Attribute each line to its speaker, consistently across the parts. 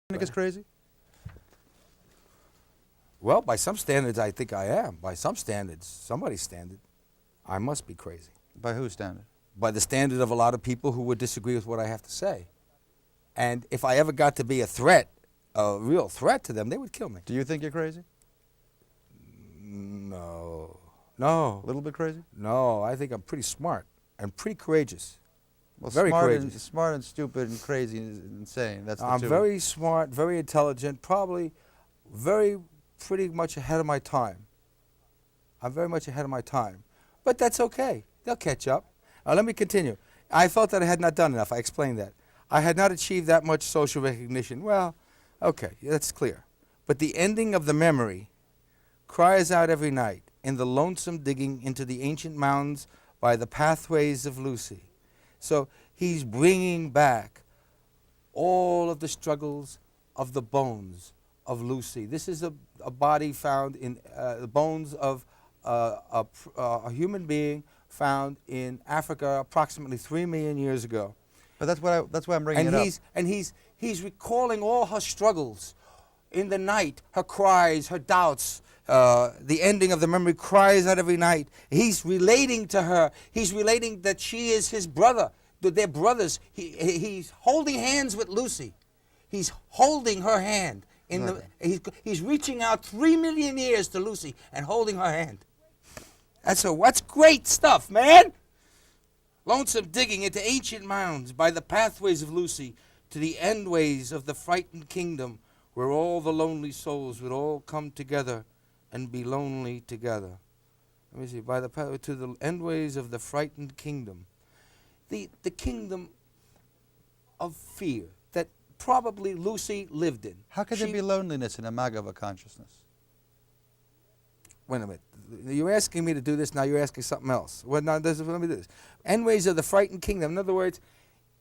Speaker 1: Copernicus crazy?
Speaker 2: Well, by some standards, I think I am. By some standards, somebody's standard, I must be crazy.
Speaker 1: By whose standard?
Speaker 2: By the standard of a lot of people who would disagree with what I have to say. And if I ever got to be a threat, a real threat to them, they would kill me.
Speaker 1: Do you think you're crazy?
Speaker 2: No. No.
Speaker 1: A little bit crazy?
Speaker 2: No, I think I'm pretty smart and pretty courageous.
Speaker 1: Well,
Speaker 2: Very courageous.
Speaker 1: smart and stupid and crazy is insane. That's the
Speaker 2: I'm
Speaker 1: two.
Speaker 2: very smart, very intelligent, probably pretty much ahead of my time. I'm very much ahead of my time. But that's okay. They'll catch up. Let me continue. I felt that I had not done enough. I explained that. I had not achieved that much social recognition. Well, okay, that's clear. But the ending of the memory cries out every night in the lonesome digging into the ancient mounds by the pathways of Lucy. So he's bringing back all of the struggles of the bones of Lucy. This is a body found in the bones of a human being found in Africa approximately 3 million years ago.
Speaker 1: But that's why I'm bringing it up.
Speaker 2: And he's recalling all her struggles in the night, her cries, her doubts. The ending of the memory cries out every night. He's relating to her. He's relating that she is his brother. They're brothers. He's holding hands with Lucy. He's holding her hand. He's reaching out 3 million years to Lucy and holding her hand. That's great stuff, man. Lonesome digging into ancient mounds by the pathways of Lucy to the endways of the frightened kingdom where all the lonely souls would all come together and be lonely together. Let me see. By the pathway to the endways of the frightened kingdom. The kingdom of fear that probably Lucy lived in.
Speaker 1: How could there be loneliness in a Magava consciousness?
Speaker 2: Wait a minute. You're asking me to do this, now you're asking something else. Well, now, let me do this. Endways of the frightened kingdom. In other words,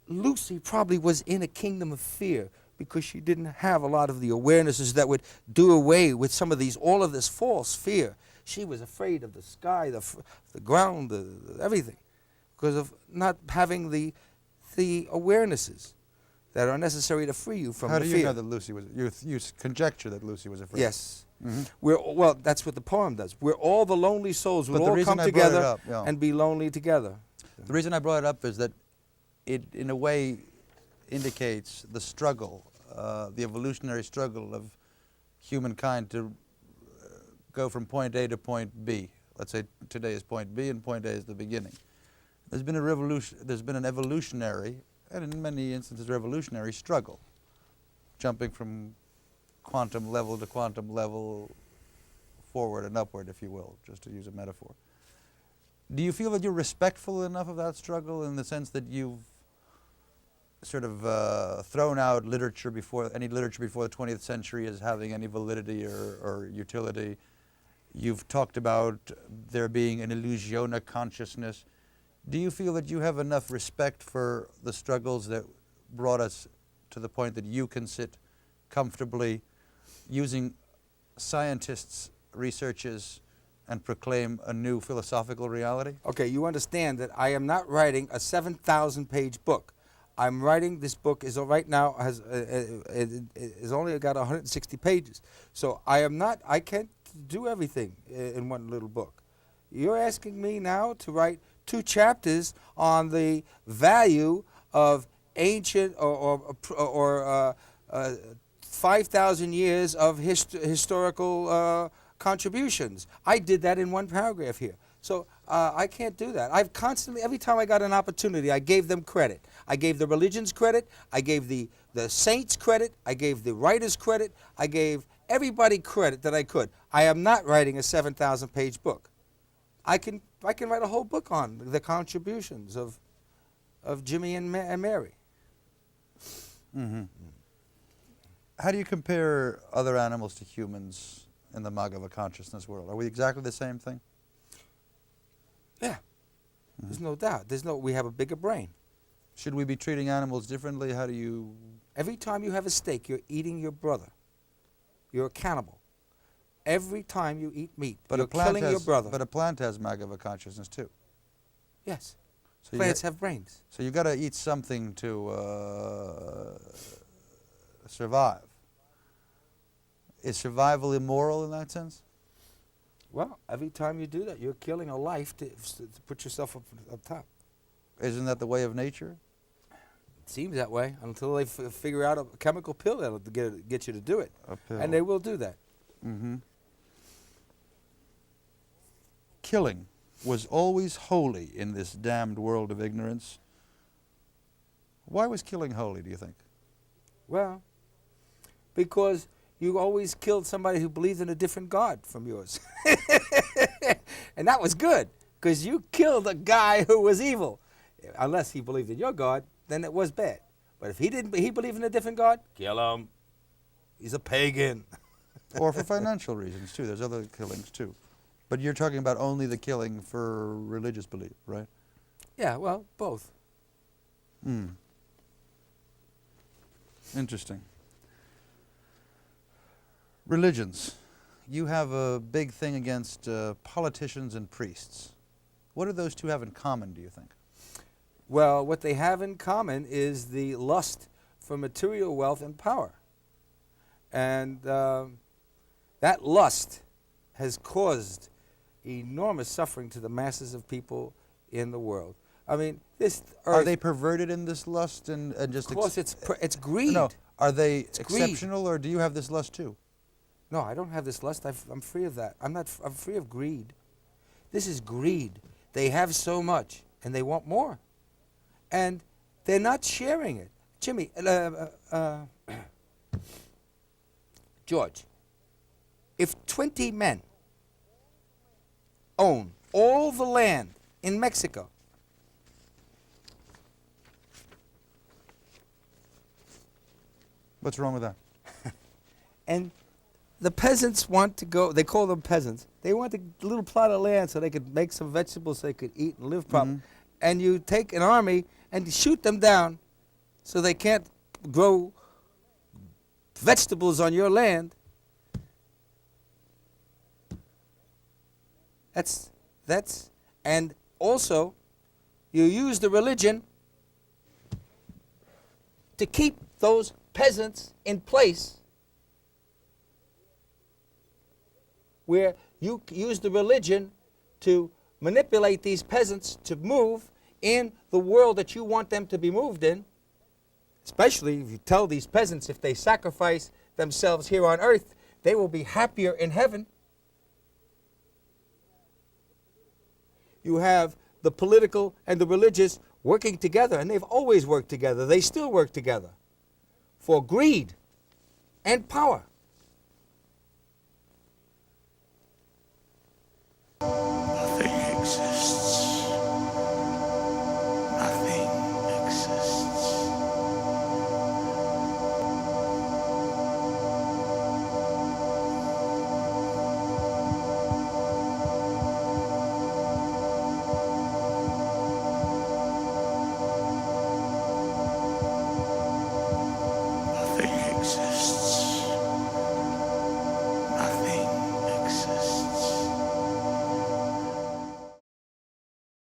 Speaker 2: Lucy probably was in a kingdom of fear because she didn't have a lot of the awarenesses that would do away with all of this false fear. She was afraid of the sky, the ground, everything, because of not having the awarenesses that are necessary to free you from the fear.
Speaker 1: How do you know that Lucy was? You conjecture that Lucy was afraid.
Speaker 2: Yes. Mm-hmm. Well, that's what the poem does. Where all the lonely souls would all come together and be lonely together.
Speaker 1: The reason I brought it up is that it, in a way, indicates the struggle, the evolutionary struggle of humankind to go from point A to point B. Let's say today is point B and point A is the beginning. There's been a revolution. There's been an evolutionary, and in many instances, revolutionary struggle, jumping from quantum level to quantum level, forward and upward, if you will, just to use a metaphor. Do you feel that you're respectful enough of that struggle in the sense that you've sort of thrown out literature before the 20th century as having any validity or utility? You've talked about there being an illusiona consciousness. Do you feel that you have enough respect for the struggles that brought us to the point that you can sit comfortably using scientists' researches and proclaim a new philosophical reality?
Speaker 2: Okay, you understand that I am not writing a 7,000-page book. I'm writing, this book is right now has only got 160 pages. So I can't do everything in one little book. You're asking me now to write 2 chapters on the value of ancient or 5,000 years of historical contributions. I did that in 1 paragraph here. So I can't do that. I've constantly, every time I got an opportunity, I gave them credit. I gave the religions credit. I gave the saints credit. I gave the writers credit. I gave everybody credit that I could. I am not writing a 7,000-page book. I can write a whole book on the contributions of Jimmy and Mary.
Speaker 1: Mm-hmm. How do you compare other animals to humans in the Magava consciousness world? Are we exactly the same thing?
Speaker 2: Yeah. Mm-hmm. There's no doubt. We have a bigger brain.
Speaker 1: Should we be treating animals differently? How do you...
Speaker 2: Every time you have a steak, you're eating your brother. You're a cannibal. Every time you eat meat, you're killing your brother.
Speaker 1: But a plant has Magava consciousness too.
Speaker 2: Yes.
Speaker 1: So
Speaker 2: plants have brains.
Speaker 1: So you've got to eat something to survive. Is survival immoral in that sense?
Speaker 2: Well, every time you do that, you're killing a life to put yourself up top.
Speaker 1: Isn't that the way of nature?
Speaker 2: It seems that way until they figure out a chemical pill that'll get you to do it.
Speaker 1: A pill.
Speaker 2: And they will do that.
Speaker 1: Mm-hmm. Killing was always holy in this damned world of ignorance. Why was killing holy, do you think?
Speaker 2: Well, because you always killed somebody who believed in a different God from yours. And that was good, because you killed a guy who was evil. Unless he believed in your God, then it was bad. But if he believed in a different God, kill him. He's a pagan.
Speaker 1: Or for financial reasons, too. There's other killings, too. But you're talking about only the killing for religious belief, right?
Speaker 2: Yeah, well, both.
Speaker 1: Hmm. Interesting. Religions. You have a big thing against politicians and priests. What do those two have in common, do you think?
Speaker 2: Well, what they have in common is the lust for material wealth and power. And that lust has caused enormous suffering to the masses of people in the world. I mean, this earth...
Speaker 1: Are they perverted in this lust and just...
Speaker 2: Of course, it's greed.
Speaker 1: No, are they
Speaker 2: It's
Speaker 1: exceptional, or do you have this lust too?
Speaker 2: No, I don't have this lust. I'm free of that. I'm free of greed. This is greed. They have so much, and they want more. And they're not sharing it. Jimmy, George, if 20 men own all the land in Mexico,
Speaker 1: What's wrong with that?
Speaker 2: and the peasants want to go, they call them peasants, they want a little plot of land so they could make some vegetables so they could eat and live properly.
Speaker 1: Mhm.
Speaker 2: And you take an army and you shoot them down so they can't grow vegetables on your land. And also you use the religion to keep those peasants in place, where you use the religion to manipulate these peasants to move in the world that you want them to be moved in, especially if you tell these peasants if they sacrifice themselves here on earth, they will be happier in heaven. You have the political and the religious working together, and they've always worked together. They still work together for greed and power.